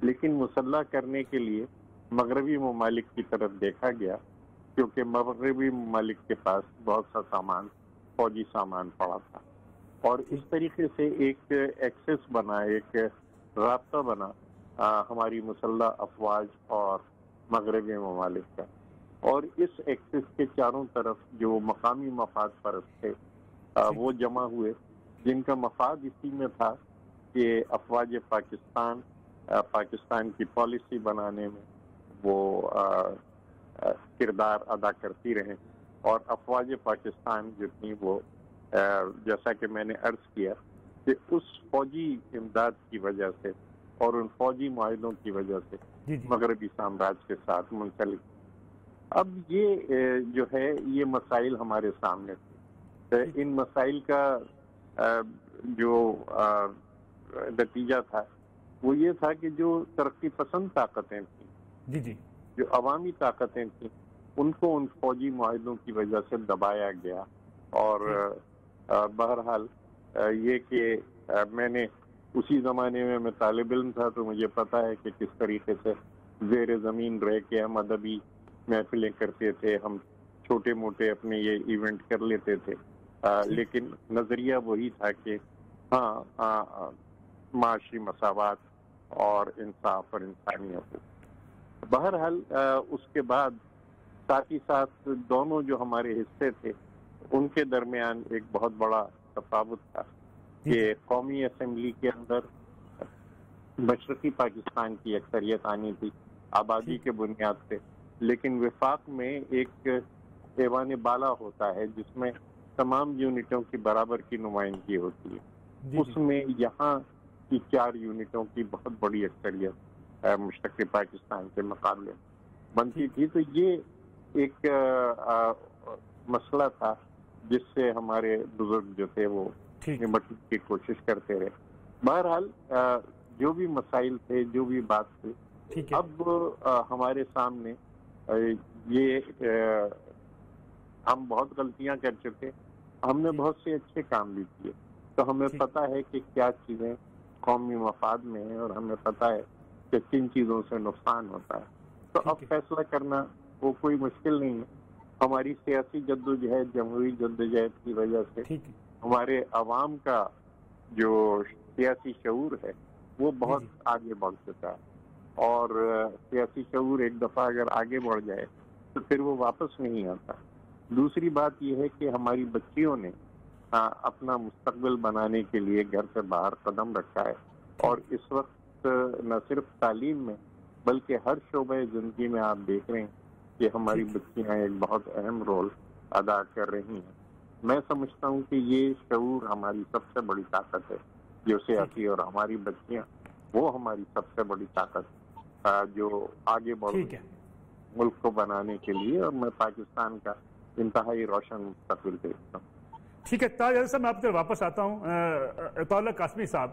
لیکن مسلح کرنے کے لیے مغربی ممالک کی طرف دیکھا گیا، کیونکہ مغربی ممالک کے پاس بہت سا سامان، فوجی سامان پڑا تھا، اور اس طریقے سے ایک ایکسس بنا، ایک رابطہ بنا ہماری مسلح افواج اور مغربی ممالک کا. اور اس ایکسس کے چاروں طرف جو مقامی مفاد پرست تھے وہ جمع ہوئے، جن کا مفاد اسی میں تھا کہ افواج پاکستان کی پالیسی بنانے میں وہ کردار ادا کرتی رہیں، اور افواج پاکستان جو تھیں وہ جیسا کہ میں نے عرض کیا کہ اس فوجی امداد کی وجہ سے اور ان فوجی معاہدوں کی وجہ سے مغربی سامراج کے ساتھ منسلک. اب یہ جو ہے یہ مسائل ہمارے سامنے تھے. ان مسائل کا جو نتیجہ تھا وہ یہ تھا کہ جو ترقی پسند طاقتیں تھیں، جو عوامی طاقتیں تھیں، ان کو ان فوجی معاہدوں کی وجہ سے دبایا گیا. اور بہرحال یہ کہ میں نے اسی زمانے میں طالب علم تھا تو مجھے پتا ہے کہ کس طریقے سے زیر زمین رہ کے ہم ادبی محفلیں کرتے تھے، ہم چھوٹے موٹے اپنے یہ ایونٹ کر لیتے تھے، لیکن نظریہ وہی تھا کہ ہاں معاشی مساوات اور انصاف اور انسانیت. بہرحال اس کے بعد ساتھ ہی ساتھ دونوں جو ہمارے حصے تھے ان کے درمیان ایک بہت بڑا تفاوت تھا کہ قومی اسمبلی کے اندر مشرقی پاکستان کی اکثریت آنی تھی آبادی کے بنیاد پہ، لیکن وفاق میں ایک ایوان بالا ہوتا ہے جس میں تمام یونٹوں کی برابر کی نمائندگی ہوتی ہے. اس میں یہاں کی 4 یونٹوں کی بہت بڑی اکثریت مشرقی پاکستان کے مقابلے بنتی تھی. تو یہ ایک مسئلہ تھا جس سے ہمارے بزرگ جو تھے وہ نمٹنے کی کوشش کرتے رہے. بہرحال جو بھی مسائل تھے، جو بھی بات تھی، اب ہمارے سامنے یہ ہم بہت غلطیاں کر چکے، ہم نے بہت سے اچھے کام بھی کیے، تو ہمیں پتہ ہے کہ کیا چیزیں قومی مفاد میں ہیں اور ہمیں پتہ ہے کہ کن چیزوں سے نقصان ہوتا ہے. تو اب فیصلہ کرنا وہ کوئی مشکل نہیں ہے. ہماری سیاسی جدوجہد، جمہوری جدوجہد کی وجہ سے ہمارے عوام کا جو سیاسی شعور ہے وہ بہت آگے بڑھ چکا ہے، اور سیاسی شعور ایک دفعہ اگر آگے بڑھ جائے تو پھر وہ واپس نہیں آتا. دوسری بات یہ ہے کہ ہماری بچیوں نے اپنا مستقبل بنانے کے لیے گھر سے باہر قدم رکھا ہے، اور اس وقت نہ صرف تعلیم میں بلکہ ہر شعبہ زندگی میں آپ دیکھ رہے ہیں کہ ہماری بچیاں ایک بہت اہم رول ادا کر رہی ہیں. میں سمجھتا ہوں کہ یہ شعور ہماری سب سے بڑی طاقت ہے جو سیاسی، اور ہماری بچیاں وہ ہماری سب سے بڑی طاقت جو آگے بڑھ ملک کو بنانے کے لیے، اور میں پاکستان کا انتہائی روشن مستقبل دیکھتا ہوں. ٹھیک ہے تاج صاحب، میں آپ کی واپس آتا ہوں. اطاعت قاسمی صاحب،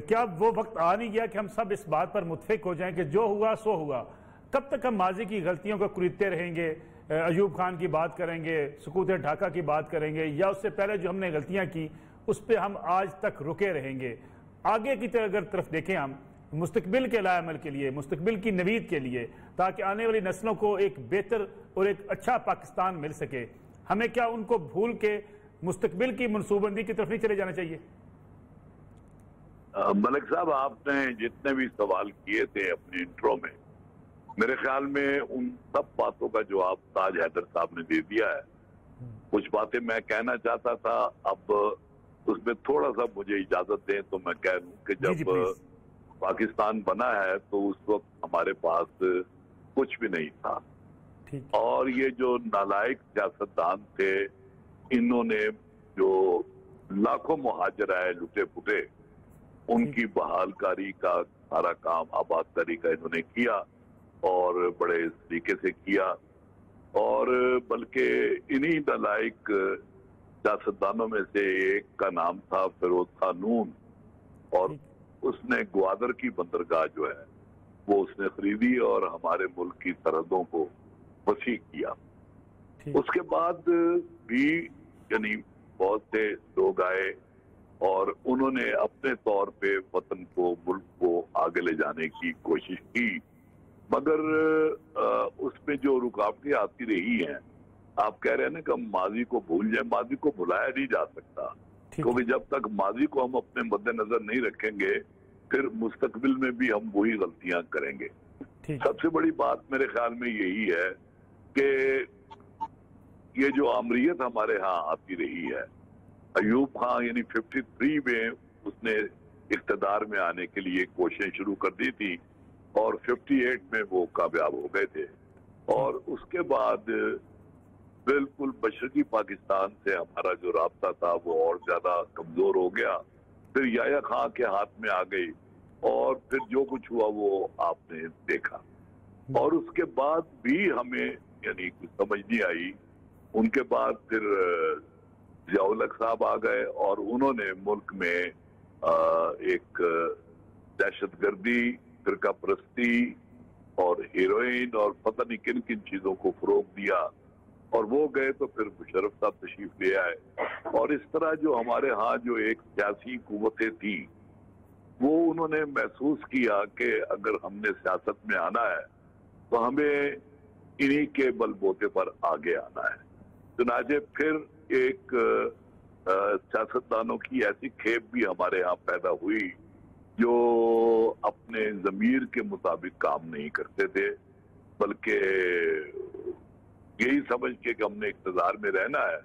کیا وہ وقت آ نہیں گیا کہ ہم سب اس بات پر متفق ہو جائیں کہ جو ہوا سو ہوا؟ کب تک ہم ماضی کی غلطیوں کو کریدتے رہیں گے؟ ایوب خان کی بات کریں گے، سقوط ڈھاکہ کی بات کریں گے، یا اس سے پہلے جو ہم نے غلطیاں کی اس پہ ہم آج تک رکے رہیں گے؟ آگے کی اگر طرف دیکھیں ہم مستقبل کے لائے عمل کے لیے، مستقبل کی نوید کے لیے، تاکہ آنے والی نسلوں کو ایک بہتر اور ایک اچھا پاکستان مل سکے، ہمیں کیا ان کو بھول کے مستقبل کی منصوبہ بندی کی طرف نہیں چلے جانا چاہیے؟ ملک صاحب، آپ نے جتنے بھی سوال کیے تھے اپنے انٹرو میں، میرے خیال میں ان سب باتوں کا جواب تاج حیدر صاحب نے دے دیا ہے. کچھ باتیں میں کہنا چاہتا تھا، اب اس میں تھوڑا سا مجھے اجازت دیں تو میں کہہ دوں کہ جب پاکستان بنا ہے تو اس وقت ہمارے پاس کچھ بھی نہیں تھا، اور یہ جو نالائق سیاستدان تھے انہوں نے جو لاکھوں مہاجر آئے لٹے پٹے، ان کی بحال کاری کا سارا کام، آباد کاری کا انہوں نے کیا، اور بڑے طریقے سے کیا. اور بلکہ انہی نالائق سیاستدانوں میں سے ایک کا نام تھا فیروز خان نون، اور اس نے گوادر کی بندرگاہ جو ہے وہ اس نے خریدی اور ہمارے ملک کی سرحدوں کو وسیع کیا. اس کے بعد بھی یعنی بہت سے لوگ آئے اور انہوں نے اپنے طور پہ وطن کو ملک کو آگے لے جانے کی کوشش کی، مگر اس میں جو رکاوٹیں آتی رہی ہیں، آپ کہہ رہے ہیں نا کہ ہم ماضی کو بھول جائیں، ماضی کو بھلایا نہیں جا سکتا، کیونکہ جب تک ماضی کو ہم اپنے مد نظر نہیں رکھیں گے پھر مستقبل میں بھی ہم وہی غلطیاں کریں گے۔ سب سے بڑی بات میرے خیال میں یہی ہے کہ یہ جو آمریت ہمارے ہاں آتی رہی ہے، ایوب خان یعنی 53 میں اس نے اقتدار میں آنے کے لیے کوششیں شروع کر دی تھی اور 58 میں وہ کامیاب ہو گئے تھے، اور اس کے بعد بالکل مشرقی پاکستان سے ہمارا جو رابطہ تھا وہ اور زیادہ کمزور ہو گیا، پھر یحییٰ خان کے ہاتھ میں آ گئی اور پھر جو کچھ ہوا وہ آپ نے دیکھا، اور اس کے بعد بھی ہمیں یعنی کچھ سمجھ نہیں آئی۔ ان کے بعد پھر ضیاء الحق صاحب آ گئے اور انہوں نے ملک میں ایک دہشت گردی، فرقہ پرستی اور ہیروئن اور پتہ نہیں کن کن چیزوں کو فروغ دیا، اور وہ گئے تو پھر مشرف صاحب تشریف لے آئے، اور اس طرح جو ہمارے ہاں جو ایک سیاسی قوتیں تھیں وہ انہوں نے محسوس کیا کہ اگر ہم نے سیاست میں آنا ہے تو ہمیں انہی کے بل بوتے پر آگے آنا ہے۔ چنانچہ پھر ایک سیاستدانوں کی ایسی کھیپ بھی ہمارے ہاں پیدا ہوئی جو اپنے ضمیر کے مطابق کام نہیں کرتے تھے، بلکہ یہی سمجھ کے کہ ہم نے اقتدار میں رہنا ہے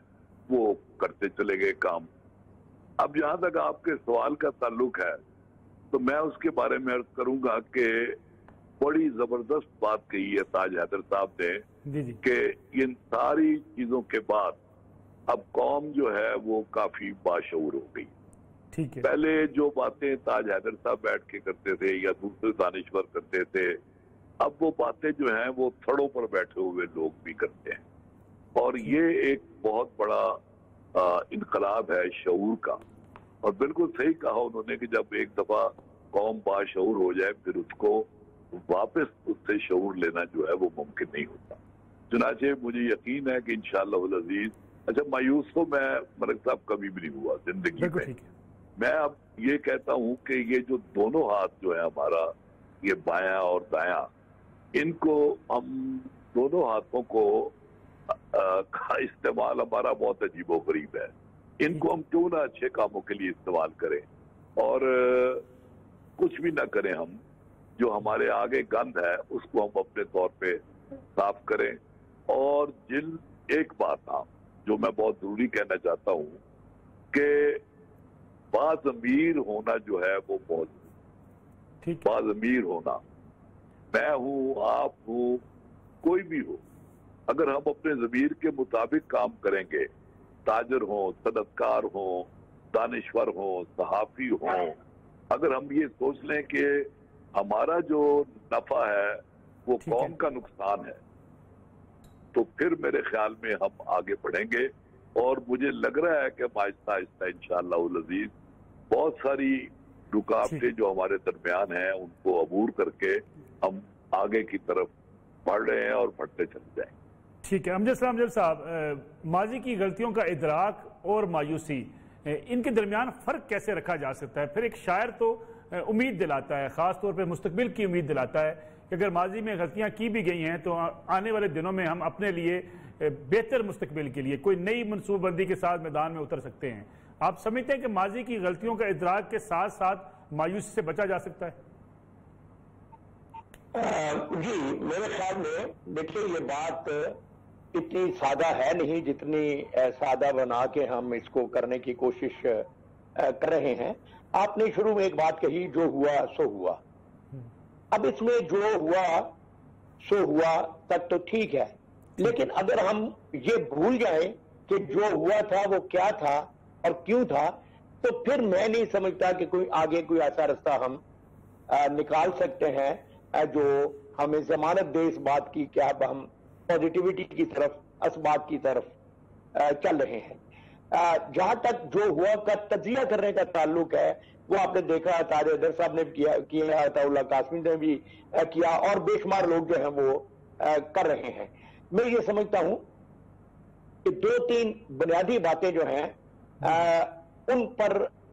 وہ کرتے چلے گئے کام۔ اب جہاں تک آپ کے سوال کا تعلق ہے تو میں اس کے بارے میں عرض کروں گا کہ بڑی زبردست بات کہی ہے تاج حیدر صاحب نے کہ ان ساری چیزوں کے بعد اب قوم جو ہے وہ کافی باشعور ہو گئی۔ پہلے جو باتیں تاج حیدر صاحب بیٹھ کے کرتے تھے یا دوسرے دانشور کرتے تھے، اب وہ باتیں جو ہیں وہ تھڑوں پر بیٹھے ہوئے لوگ بھی کرتے ہیں، اور یہ ایک بہت بڑا انقلاب ہے شعور کا۔ اور بالکل صحیح کہا انہوں نے کہ جب ایک دفعہ قوم باشعور ہو جائے پھر اس کو واپس اس سے شعور لینا جو ہے وہ ممکن نہیں ہوتا۔ چنانچہ مجھے یقین ہے کہ انشاءاللہ العزیز، اچھا مایوس تو میں ملک صاحب کبھی بھی نہیں ہوا زندگی میں اب یہ کہتا ہوں کہ یہ جو دونوں ہاتھ جو ہے ہمارا، یہ بایاں اور دایاں، ان کو ہم دونوں ہاتھوں کو کا استعمال ہمارا بہت عجیب و غریب ہے، ان کو ہم کیوں نہ اچھے کاموں کے لیے استعمال کریں اور کچھ بھی نہ کریں، ہم جو ہمارے آگے گند ہے اس کو ہم اپنے طور پہ صاف کریں۔ اور ایک بات جو میں بہت ضروری کہنا چاہتا ہوں کہ باضمیر ہونا جو ہے وہ بہت باضمیر ہونا، میں ہوں، آپ ہوں، کوئی بھی ہو، اگر ہم اپنے ضمیر کے مطابق کام کریں گے، تاجر ہوں، صنعت کار ہوں، دانشور ہوں، صحافی ہوں، اگر ہم یہ سوچ لیں کہ ہمارا جو نفع ہے وہ قوم کا نقصان ہے، تو پھر میرے خیال میں ہم آگے بڑھیں گے، اور مجھے لگ رہا ہے کہ ہم آہستہ آہستہ انشاءاللہ العزیز بہت ساری رکاوٹیں جو ہمارے درمیان ہیں ان کو عبور کر کے ہم آگے کی طرف بڑھ رہے ہیں اور بڑھتے چل جائیں۔ ٹھیک ہے امجد سلام صاحب، ماضی کی غلطیوں کا ادراک اور مایوسی، ان کے درمیان فرق کیسے رکھا جا سکتا ہے؟ پھر ایک شاعر تو امید دلاتا ہے، خاص طور پہ مستقبل کی امید دلاتا ہے کہ اگر ماضی میں غلطیاں کی بھی گئی ہیں تو آنے والے دنوں میں ہم اپنے لیے بہتر مستقبل کے لیے کوئی نئی منصوبہ بندی کے ساتھ میدان میں اتر سکتے ہیں۔ آپ سمجھتے ہیں کہ ماضی کی غلطیوں کا ادراک کے ساتھ ساتھ مایوسی سے بچا جا سکتا ہے؟ جی میرے خیال میں دیکھیے یہ بات اتنی سادہ ہے نہیں جتنی سادہ بنا کے ہم اس کو کرنے کی کوشش کر رہے ہیں۔ آپ نے شروع میں ایک بات کہی، جو ہوا سو ہوا۔ اب اس میں جو ہوا سو ہوا تک تو ٹھیک ہے، لیکن اگر ہم یہ بھول جائیں کہ جو ہوا تھا وہ کیا تھا اور کیوں تھا، تو پھر میں نہیں سمجھتا کہ کوئی آگے کوئی ایسا رستہ ہم نکال سکتے ہیں جو ہمیں ضمانت دے اس بات کی کہ اب ہم پازیٹیوٹی کی طرف، اسباب کی طرف چل رہے ہیں۔ جہاں تک جو ہوا کا تجزیہ کرنے کا تعلق ہے، وہ آپ نے دیکھا تاج حیدر صاحب نے کیا، عطا اللہ قاسمی نے بھی کیا، اور بے شمار لوگ جو ہیں وہ کر رہے ہیں۔ میں یہ سمجھتا ہوں کہ دو تین بنیادی باتیں جو ہیں ان پر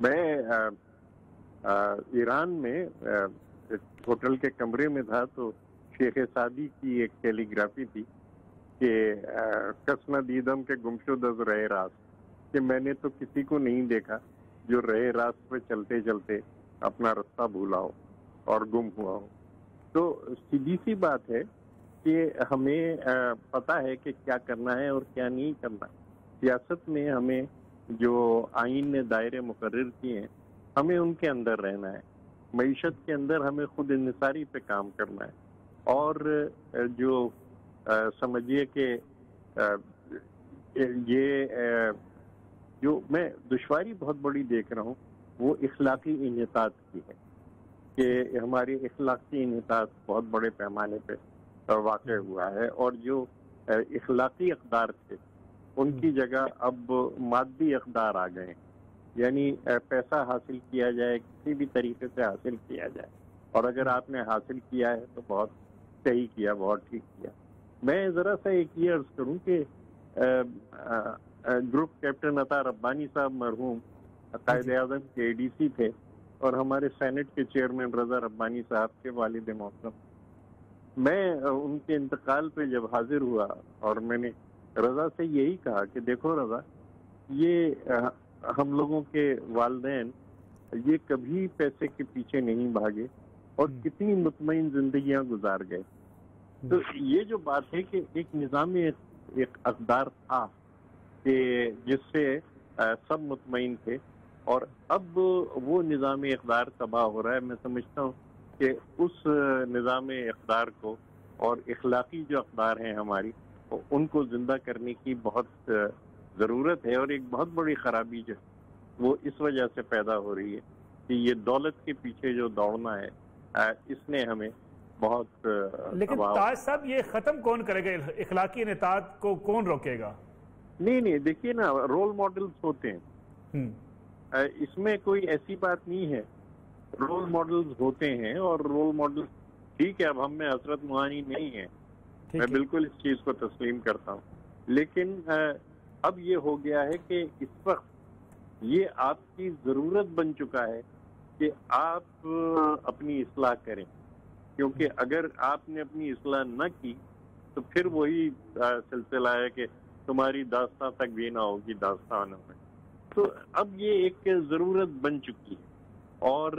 میں ایران میں ہوٹل کے کمرے میں تھا تو شیخ سعدی کی ایک ٹیلیگرافی تھی کہ کس نہ دیدم کے گمشد از رہے راست، کہ میں نے تو کسی کو نہیں دیکھا جو رہے راست پہ چلتے چلتے اپنا راستہ بھولا ہو اور گم ہوا ہو. تو سیدھی سی بات ہے کہ ہمیں پتہ ہے کہ کیا کرنا ہے اور کیا نہیں کرنا. سیاست میں ہمیں جو آئین نے دائرے مقرر کیے ہیں ہمیں ان کے اندر رہنا ہے. معیشت کے اندر ہمیں خود انحصاری پہ کام کرنا ہے. اور جو سمجھیے کہ یہ جو میں دشواری بہت بڑی دیکھ رہا ہوں وہ اخلاقی انحطاط کی ہے کہ ہماری اخلاقی انحطاط بہت بڑے پیمانے پہ واقع ہوا ہے، اور جو اخلاقی اقدار تھے ان کی جگہ اب مادی اقدار آ گئے ہیں. یعنی پیسہ حاصل کیا جائے، کسی بھی طریقے سے حاصل کیا جائے، اور اگر آپ نے حاصل کیا ہے تو بہت صحیح کیا، بہت ٹھیک کیا. میں ذرا سا ایک یہ عرض کروں کہ گروپ کیپٹن عطا ربانی صاحب مرحوم قائد اعظم کے اے ڈی سی تھے، اور ہمارے سینٹ کے چیئرمین رضا ربانی صاحب کے والد محترم. میں ان کے انتقال پہ جب حاضر ہوا اور میں نے رضا سے یہی کہا کہ دیکھو رضا، یہ ہم لوگوں کے والدین یہ کبھی پیسے کے پیچھے نہیں بھاگے اور کتنی مطمئن زندگیاں گزار گئے. تو یہ جو بات ہے کہ ایک نظام ایک اقدار تھا کہ جس سے سب مطمئن تھے، اور اب وہ نظام اقدار تباہ ہو رہا ہے. میں سمجھتا ہوں کہ اس نظام اقدار کو اور اخلاقی جو اقدار ہیں ہماری ان کو زندہ کرنے کی بہت ضرورت ہے. اور ایک بہت بڑی خرابی جو وہ اس وجہ سے پیدا ہو رہی ہے کہ یہ دولت کے پیچھے جو دوڑنا ہے اس نے ہمیں بہت. لیکن تاج صاحب یہ ختم کون کرے گا؟ اخلاقی انحطاط کو کون روکے گا؟ نہیں دیکھیے نا، رول ماڈلز ہوتے ہیں، اس میں کوئی ایسی بات نہیں ہے. رول ماڈلز ہوتے ہیں، اور رول ماڈل ٹھیک ہے، اب ہم میں حضرت موہانی نہیں ہے، میں بالکل اس چیز کو تسلیم کرتا ہوں. لیکن اب یہ ہو گیا ہے کہ اس وقت یہ آپ کی ضرورت بن چکا ہے کہ آپ اپنی اصلاح کریں، کیونکہ اگر آپ نے اپنی اصلاح نہ کی تو پھر وہی سلسلہ ہے کہ تمہاری داستان تک بھی نہ ہوگی داستانوں میں. تو اب یہ ایک ضرورت بن چکی ہے، اور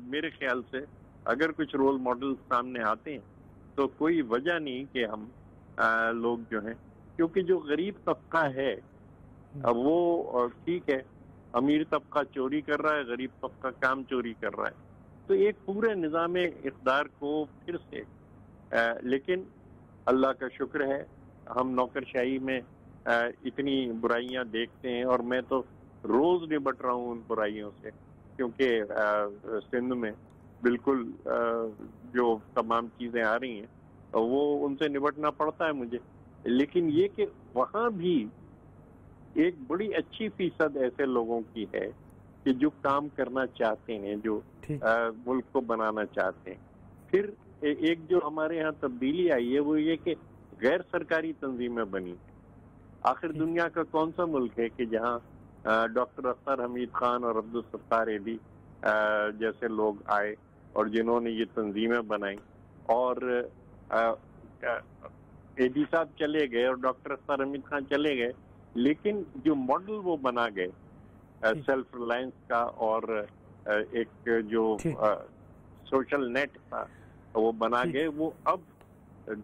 میرے خیال سے اگر کچھ رول ماڈل سامنے آتے ہیں تو کوئی وجہ نہیں کہ ہم لوگ جو ہیں، کیونکہ جو غریب طبقہ ہے وہ ٹھیک ہے، امیر طبقہ چوری کر رہا ہے، غریب طبقہ کام چوری کر رہا ہے. تو ایک پورے نظام اقدار کو پھر سے لیکن اللہ کا شکر ہے ہم نوکرشاہی میں اتنی برائیاں دیکھتے ہیں، اور میں تو روز نبٹ رہا ہوں ان برائیوں سے، کیونکہ سندھ میں بالکل جو تمام چیزیں آ رہی ہیں وہ ان سے نبٹنا پڑتا ہے مجھے. لیکن یہ کہ وہاں بھی ایک بڑی اچھی فیصد ایسے لوگوں کی ہے کہ جو کام کرنا چاہتے ہیں، جو ملک کو بنانا چاہتے ہیں. پھر ایک جو ہمارے ہاں تبدیلی آئی ہے وہ یہ کہ غیر سرکاری تنظیمیں بنی. آخر دنیا کا کون سا ملک ہے کہ جہاں ڈاکٹر اختر حمید خان اور عبدالستار ایدھی جیسے لوگ آئے اور جنہوں نے یہ تنظیمیں بنائیں، اور ایدھی صاحب چلے گئے اور ڈاکٹر اختر حمید خان چلے گئے، لیکن جو ماڈل وہ بنا گئے سیلف ریلائنس کا، اور ایک جو سوشل نیٹ تھا وہ بنا گئے، وہ اب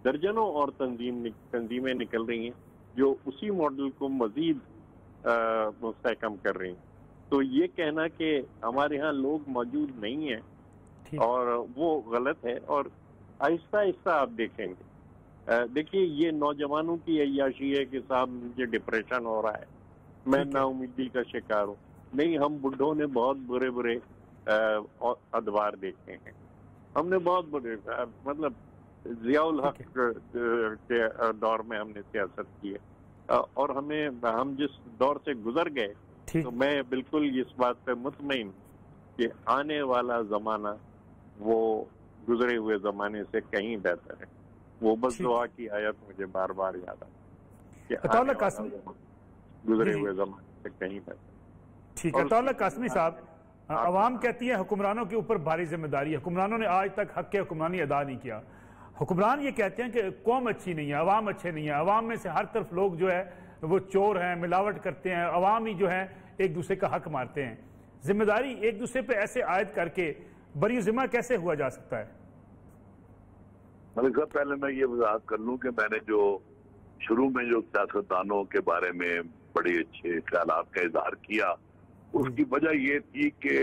درجنوں اور تنظیمیں نکل رہی ہیں جو اسی ماڈل کو مزید مستحکم کر رہی ہیں. تو یہ کہنا کہ ہمارے ہاں لوگ موجود نہیں ہیں اور وہ غلط ہے. اور آہستہ آہستہ آپ دیکھیں گے، دیکھیے یہ نوجوانوں کی عیاشی ہے کہ صاحب مجھے ڈپریشن ہو رہا ہے، میں نا امیدی کا شکار ہوں. نہیں، ہم بڈھوں نے بہت برے ادوار دیکھے ہیں. ہم نے بہت برے، مطلب ضیاء الحق کے دور میں ہم نے سیاست کی ہے، اور ہم جس دور سے گزر گئے تو میں بالکل اس بات پہ مطمئن کہ آنے والا زمانہ وہ گزرے ہوئے زمانے سے کہیں بہتر ہے. وہ بس دعا کی آیت مجھے بار بار یاد آتی کہ آنے والا گزرے ہوئے زمانے سے کہیں بہتر. ٹھیک ہے طاہر قاسمی صاحب، عوام کہتی ہے حکمرانوں کے اوپر بھاری ذمہ داری ہے، حکمرانوں نے آج تک حق حکمرانی ادا نہیں کیا۔ حکمران یہ کہتے ہیں کہ قوم اچھی نہیں ہے، عوام اچھے نہیں ہیں، عوام میں سے ہر طرف لوگ جو ہے وہ چور ہیں، ملاوٹ کرتے ہیں، عوام ہی جو ہے ایک دوسرے کا حق مارتے ہیں۔ ذمہ داری ایک دوسرے پہ ایسے عائد کر کے بری ذمہ کیسے ہوا جا سکتا ہے؟ ملک صاحب، پہلے میں یہ وضاحت کر لوں کہ میں نے جو شروع میں جو سیاستدانوں کے بارے میں بڑے اچھے خیالات کا اظہار کیا، اس کی وجہ یہ تھی کہ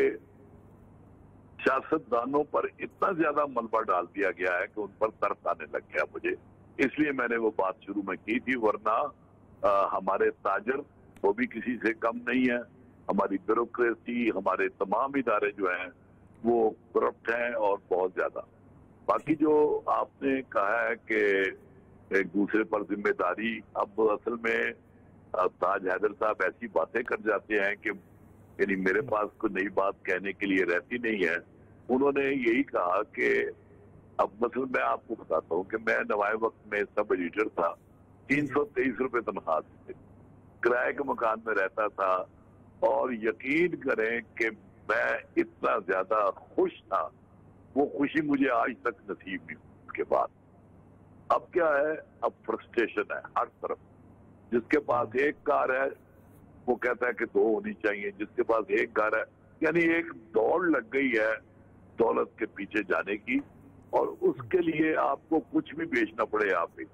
سیاستدانوں پر اتنا زیادہ ملبہ ڈال دیا گیا ہے کہ ان پر ترس آنے لگ گیا مجھے، اس لیے میں نے وہ بات شروع میں کی تھی۔ ورنہ ہمارے تاجر وہ بھی کسی سے کم نہیں ہے، ہماری بیوروکریسی، ہمارے تمام ادارے جو ہیں وہ کرپٹ ہیں اور بہت زیادہ۔ باقی جو آپ نے کہا ہے کہ ایک دوسرے پر ذمہ داری، اب اصل میں تاج حیدر صاحب ایسی باتیں کر جاتے ہیں کہ یعنی میرے پاس کوئی نئی بات کہنے کے لیے رہتی نہیں ہے۔ انہوں نے یہی کہا کہ اب مثلا میں آپ کو بتاتا ہوں کہ میں نوائے وقت میں سب ایڈیٹر تھا، 323 روپے تنخواہ تھی، کرائے کے مکان میں رہتا تھا، اور یقین کریں کہ میں اتنا زیادہ خوش تھا، وہ خوشی مجھے آج تک نصیب نہیں ہوئی۔ اس کے بعد اب کیا ہے، اب فرسٹریشن ہے ہر طرف۔ جس کے پاس ایک کار ہے وہ کہتا ہے کہ 2 ہونی چاہیے، جس کے پاس ایک کار ہے، یعنی ایک دوڑ لگ گئی ہے دولت کے پیچھے جانے کی، اور اس کے لیے آپ کو کچھ بھی بیچنا پڑے آپ ہی۔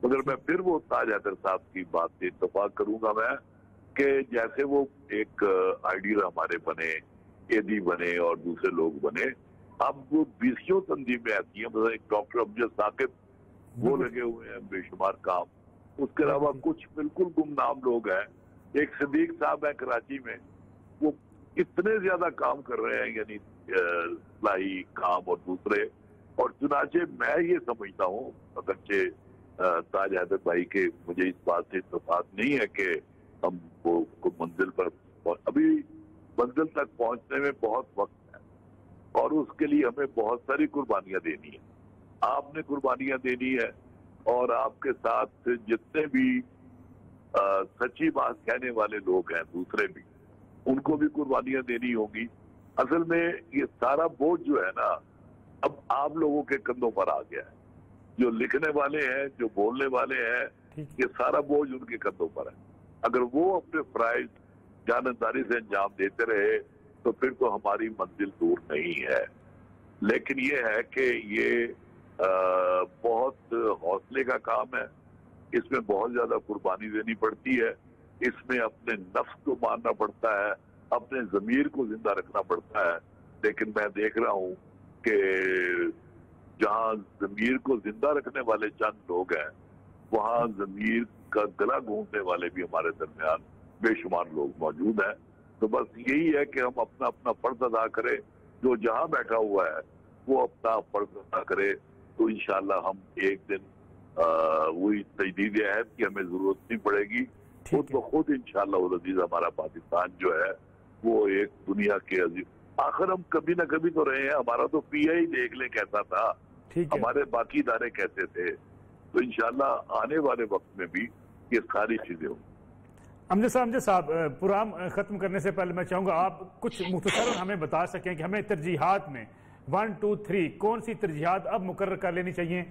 مگر میں پھر وہ تاج حیدر صاحب کی بات سے اتفاق کروں گا میں کہ جیسے وہ ایک آئیڈیل ہمارے بنے، ایدی بنے اور دوسرے لوگ بنے، اب وہ 20 تنظیمیں آتی ہیں، مثلا ایک ڈاکٹر امجد ثاقب وہ لگے ہوئے ہیں بے شمار کام، اس کے علاوہ کچھ بالکل گمنام لوگ ہیں، ایک صدیق صاحب ہے کراچی میں، وہ اتنے زیادہ کام کر رہے ہیں، یعنی اصلاحی کام اور دوسرے، اور چنانچہ میں یہ سمجھتا ہوں، اگرچہ تاج حیدر بھائی کے مجھے اس بات سے اتفاق نہیں ہے کہ ہم وہ منزل پر ابھی منزل تک پہنچنے میں بہت وقت ہے، اور اس کے لیے ہمیں بہت ساری قربانیاں دینی ہیں۔ آپ نے قربانیاں دینی ہے، اور آپ کے ساتھ جتنے بھی سچی بات کہنے والے لوگ ہیں دوسرے بھی، ان کو بھی قربانیاں دینی ہوگی۔ اصل میں یہ سارا بوجھ جو ہے نا اب آپ لوگوں کے کندھوں پر آ گیا ہے، جو لکھنے والے ہیں، جو بولنے والے ہیں، یہ سارا بوجھ ان کے کندھوں پر ہے۔ اگر وہ اپنے فرائض جانبداری سے انجام دیتے رہے تو پھر تو ہماری منزل دور نہیں ہے، لیکن یہ ہے کہ یہ بہت حوصلے کا کام ہے، اس میں بہت زیادہ قربانی دینی پڑتی ہے، اس میں اپنے نفس کو مارنا پڑتا ہے، اپنے ضمیر کو زندہ رکھنا پڑتا ہے۔ لیکن میں دیکھ رہا ہوں کہ جہاں ضمیر کو زندہ رکھنے والے چند لوگ ہیں، وہاں ضمیر کا گلا گھونٹنے والے بھی ہمارے درمیان بے شمار لوگ موجود ہیں۔ تو بس یہی ہے کہ ہم اپنا اپنا فرض ادا کریں، جو جہاں بیٹھا ہوا ہے وہ اپنا فرض ادا کرے، تو انشاءاللہ ہم ایک دن وہی تجدید عہد کی ہمیں ضرورت نہیں پڑے گی، خود بخود انشاءاللہ العزیز ہمارا پاکستان جو ہے وہ ایک دنیا کے عظیم، آخر ہم کبھی نہ کبھی تو رہے ہیں، ہمارا تو پی آئی دیکھ لیں کیسا تھا، ہمارے باقی ادارے کیسے تھے، تو انشاءاللہ آنے والے وقت میں بھی یہ ساری چیزیں ہوں۔ امجد صاحب پروگرام ختم کرنے سے پہلے میں چاہوں گا آپ کچھ مختصر ہمیں بتا سکیں کہ ہمیں ترجیحات میں 1 2 3 کون سی ترجیحات اب مقرر کر لینی چاہیے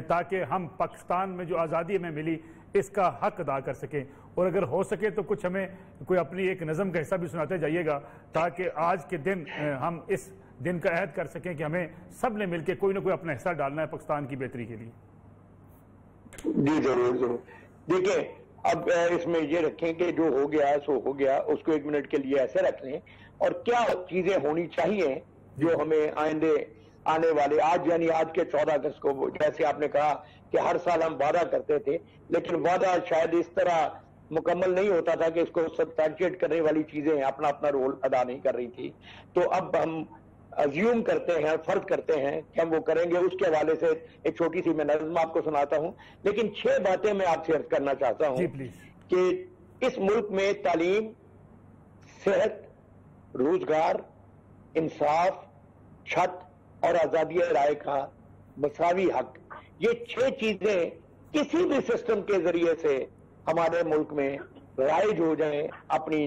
تاکہ ہم پاکستان میں جو آزادی ہمیں ملی اس کا حق ادا کر سکیں، اور اگر ہو سکے تو کچھ ہمیں کوئی اپنی ایک نظم کا حصہ بھی سناتے جائیے گا تاکہ آج کے دن ہم اس دن کا عہد کر سکیں کہ ہمیں سب نے مل کے کوئی نہ کوئی اپنا حصہ ڈالنا ہے پاکستان کی بہتری کے لیے۔ جی ضرور ضرور، دیکھیں اب اس میں یہ رکھیں کہ جو ہو گیا سو ہو گیا، اس کو 1 منٹ کے لیے ایسے رکھ لیں، اور کیا چیزیں ہونی چاہیے جو ہمیں آنے والے آج یعنی آج کے 14 اگست کو، جیسے آپ نے کہا کہ ہر سال ہم وعدہ کرتے تھے لیکن وعدہ شاید اس طرح مکمل نہیں ہوتا تھا کہ اس کو سبسٹینشیٹ کرنے والی چیزیں اپنا اپنا رول ادا نہیں کر رہی تھی، تو اب ہم ازیوم کرتے ہیں، فرض کرتے ہیں کہ ہم وہ کریں گے۔ اس کے حوالے سے ایک چھوٹی سی میں نظم آپ کو سناتا ہوں، لیکن 6 باتیں میں آپ سے عرض کرنا چاہتا ہوں کہ اس ملک میں تعلیم، صحت، روزگار، انصاف، چھت اور آزادی رائے کا مساوی حق، یہ 6 چیزیں کسی بھی سسٹم کے ذریعے سے ہمارے ملک میں رائج ہو جائیں، اپنی